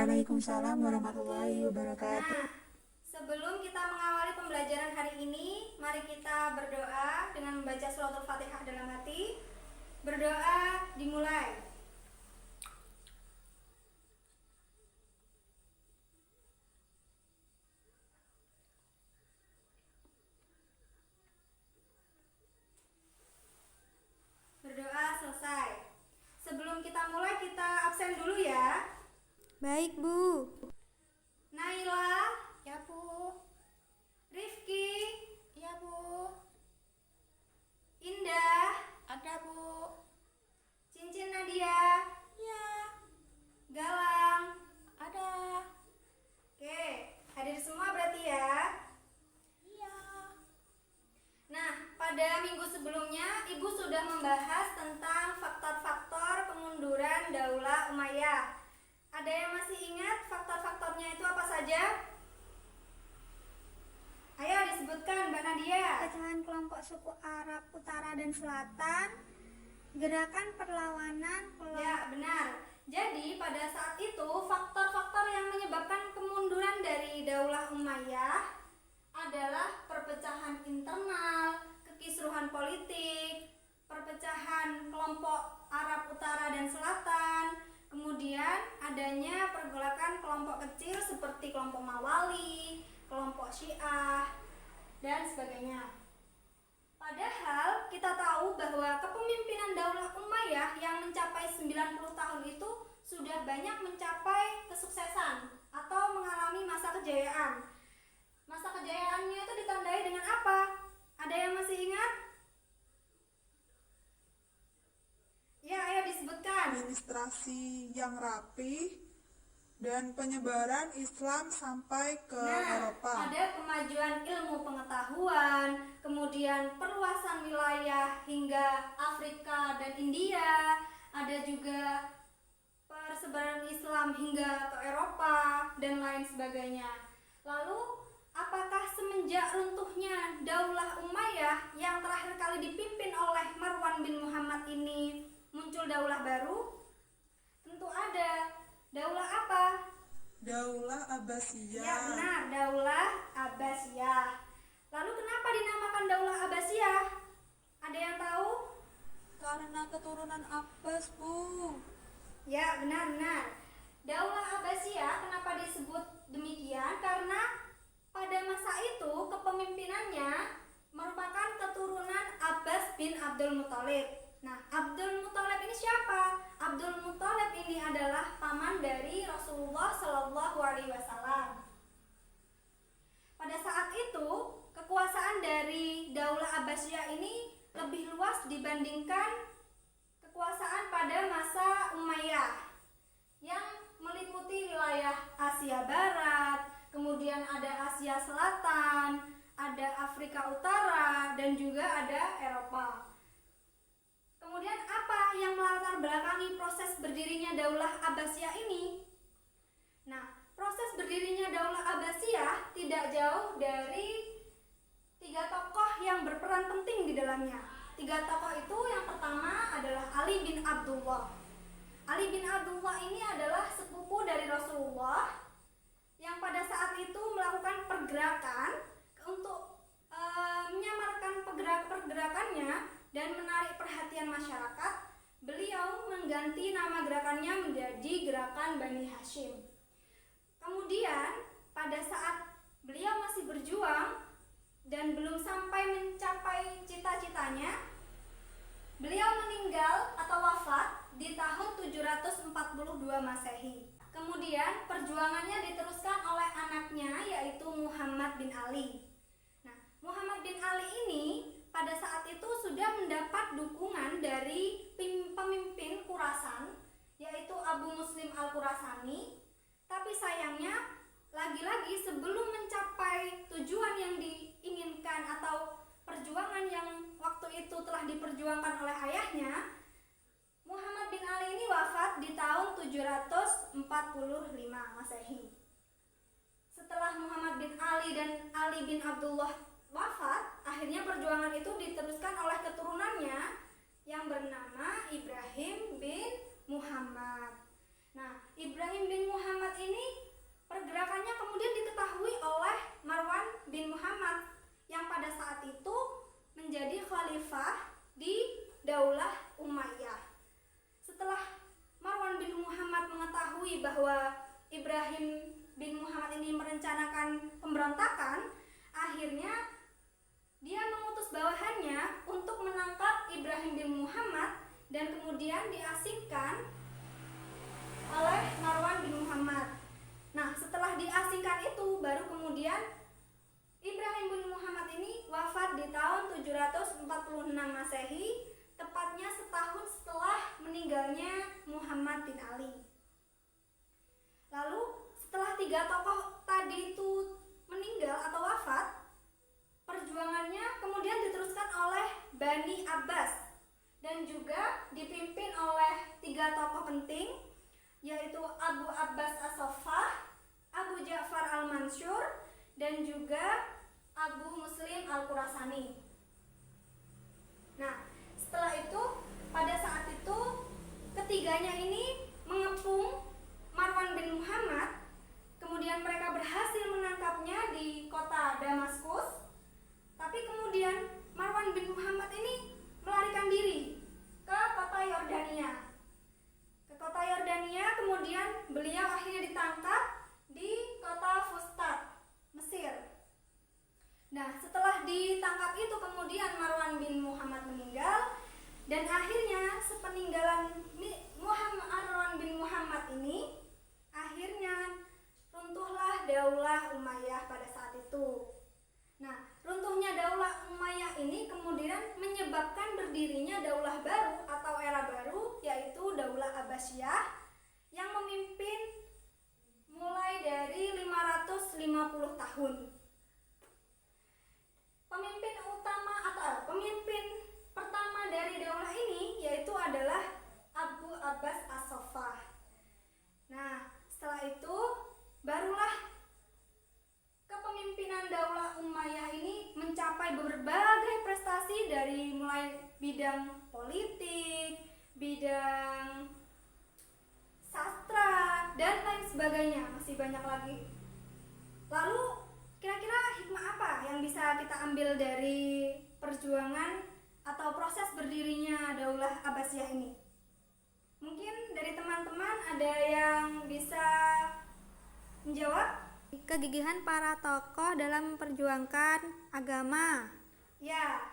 Waalaikumsalam warahmatullahi wabarakatuh. Nah, sebelum kita mengawali pembelajaran hari ini, mari kita berdoa dengan membaca suratul Fatihah dalam hati. Berdoa dimulai. Berdoa selesai. Sebelum kita mulai, kita absen dulu ya. Baik, Bu. Naila, Ya, Bu. Rifki, Ya, Bu. Indah, Ada, Bu. Cincin Nadia, Ya, Galang. ada. Oke, hadir semua berarti ya. Iya. Nah, pada minggu sebelumnya Ibu sudah membahas tentang faktor-faktor kemunduran Daulah Umayyah. Ada yang masih ingat faktor-faktornya itu apa saja? Ayo disebutkan, Mbak Nadia. Pecahan kelompok suku Arab Utara dan Selatan, gerakan perlawanan Ya, benar. Jadi pada saat itu faktor-faktor yang menyebabkan kemunduran dari Daulah Umayyah adalah perpecahan internal, kekisruhan politik, perpecahan kelompok Arab Utara dan Selatan, kemudian adanya pergolakan kelompok kecil seperti kelompok Mawali, kelompok Syiah, dan sebagainya. Padahal kita tahu bahwa kepemimpinan Daulah Umayyah yang mencapai 90 tahun itu sudah banyak mencapai kesuksesan atau mengalami masa kejayaan. Masa kejayaannya itu ditandai dengan apa? Ada yang masih ingat? Ya, ayo disebutkan. Administrasi yang rapi dan penyebaran Islam sampai ke Nah, Eropa. ada kemajuan ilmu pengetahuan, kemudian perluasan wilayah hingga Afrika dan India, ada juga persebaran Islam hingga ke Eropa dan lain sebagainya. Lalu, apakah semenjak runtuhnya Daulah Umayyah yang terakhir kali dipimpin oleh Marwan bin Muhammad ini muncul daulah baru? Tentu ada. Daulah apa? Daulah Abbasiyah. Ya benar, Daulah Abbasiyah. Lalu kenapa dinamakan Daulah Abbasiyah? Ada yang tahu? Karena keturunan Abbas, Bu. Ya benar. Daulah Abbasiyah kenapa disebut demikian? Karena pada masa itu kepemimpinannya merupakan keturunan Abbas bin Abdul Muthalib. Nah, Abdul Muthalib ini siapa? Abdul Muthalib ini adalah paman dari Rasulullah Shallallahu Alaihi Wasallam. Pada saat itu, kekuasaan dari Daulah Abbasiyah ini lebih luas dibandingkan kekuasaan pada masa Umayyah yang meliputi wilayah Asia Barat, kemudian ada Asia Selatan, ada Afrika Utara, dan juga ada Eropa. Kemudian apa yang melatar belakangi proses berdirinya Daulah Abbasiyah ini? Nah, proses berdirinya Daulah Abbasiyah tidak jauh dari 3 tokoh yang berperan penting di dalamnya. 3 tokoh itu yang pertama adalah Ali bin Abdullah. Ali bin Abdullah ini adalah sepupu dari Rasulullah yang pada saat itu melakukan pergerakan untuk menyamarkan pergerakannya dan menarik perhatian masyarakat. Beliau mengganti nama gerakannya menjadi Gerakan Bani Hashim. Kemudian pada saat beliau masih berjuang dan belum sampai mencapai cita-citanya, beliau meninggal atau wafat di tahun 742 Masehi. Kemudian perjuangannya diteruskan oleh anaknya yaitu Muhammad bin Ali. Nah, Muhammad bin Ali ini pada saat itu sudah mendapat dukungan dari pemimpin Khurasan yaitu Abu Muslim Al-Khurasani. Tapi sayangnya lagi-lagi sebelum mencapai tujuan yang diinginkan atau perjuangan yang waktu itu telah diperjuangkan oleh ayahnya, Muhammad bin Ali ini wafat di tahun 745 Masehi. Setelah Muhammad bin Ali dan Ali bin Abdullah wafat, akhirnya perjuangan itu diteruskan oleh keturunannya yang bernama Ibrahim bin Muhammad. Nah, Ibrahim bin Muhammad ini pergerakannya kemudian diketahui oleh Marwan bin Muhammad yang pada saat itu menjadi khalifah di Daulah Umayyah. Setelah Marwan bin Muhammad mengetahui bahwa Ibrahim bin Muhammad ini merencanakan pemberontakan, akhirnya dia mengutus bawahannya untuk menangkap Ibrahim bin Muhammad dan kemudian diasingkan oleh Marwan bin Muhammad. Nah, setelah diasingkan itu baru kemudian Ibrahim bin Muhammad ini wafat di tahun 746 Masehi, tepatnya setahun setelah meninggalnya Muhammad bin Ali. Lalu setelah 3 tokoh tadi itu meninggal atau wafat, perjuangannya kemudian diteruskan oleh Bani Abbas dan juga dipimpin oleh 3 tokoh penting, yaitu Abu Abbas As-Saffah, Abu Ja'far Al-Mansur, dan juga Abu Muslim Al-Qurasani. Nah, setelah itu, pada saat itu ketiganya ini mengepung Marwan bin Muhammad. Kemudian mereka berhasil menangkapnya di kota Damaskus. Tapi kemudian Marwan bin Muhammad ini melarikan diri ke kota Yordania. Ke kota Yordania, kemudian beliau akhirnya ditangkap di kota Fustat, Mesir. Nah, setelah ditangkap itu kemudian Marwan bin Muhammad meninggal, dan akhirnya sepeninggalan Marwan bin Muhammad ini, akhirnya runtuhlah Daulah Umayyah pada saat itu. Nah, runtuhnya Daulah Umayyah ini kemudian menyebabkan berdirinya daulah baru atau era baru, yaitu Daulah Abbasiyah yang memimpin mulai dari 550 tahun. Pemimpin utama atau pemimpin pertama dari daulah ini yaitu adalah Abu Abbas As-Saffah. Nah, setelah itu barulah kepemimpinan Daulah Umayyah ini mencapai berbagai prestasi dari mulai bidang politik, bidang sastra, dan lain sebagainya, masih banyak lagi. Lalu kira-kira hikmah apa yang bisa kita ambil dari perjuangan atau proses berdirinya Daulah Abbasiyah ini? Mungkin dari teman-teman ada yang bisa menjawab? Kegigihan para tokoh dalam memperjuangkan agama. Ya,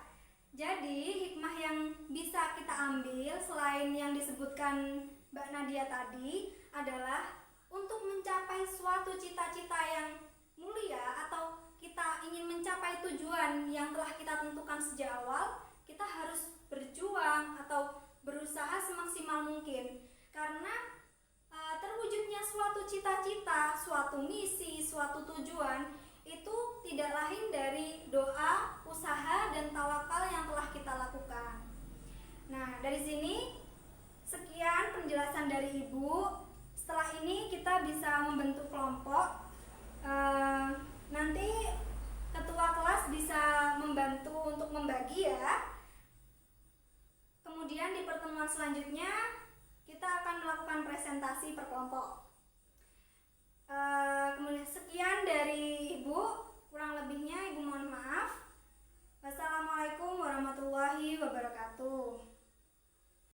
jadi hikmah yang bisa kita ambil selain yang disebutkan Mbak Nadia tadi adalah untuk mencapai suatu cita-cita yang mulia atau kita ingin mencapai tujuan yang telah kita tentukan sejak awal, kita harus berjuang atau berusaha semaksimal mungkin. Karena terwujudnya suatu cita-cita, suatu misi, suatu tujuan itu tidak lain dari doa, usaha, dan tawakal yang telah kita lakukan. Nah, dari sini sekian penjelasan dari Ibu. Setelah ini kita bisa membentuk kelompok. Nanti ketua kelas bisa membantu untuk membagi ya. Kemudian di pertemuan selanjutnya kita akan melakukan presentasi per kelompok. Kemudian sekian dari Ibu, kurang lebihnya Ibu mohon maaf. Wassalamualaikum warahmatullahi wabarakatuh.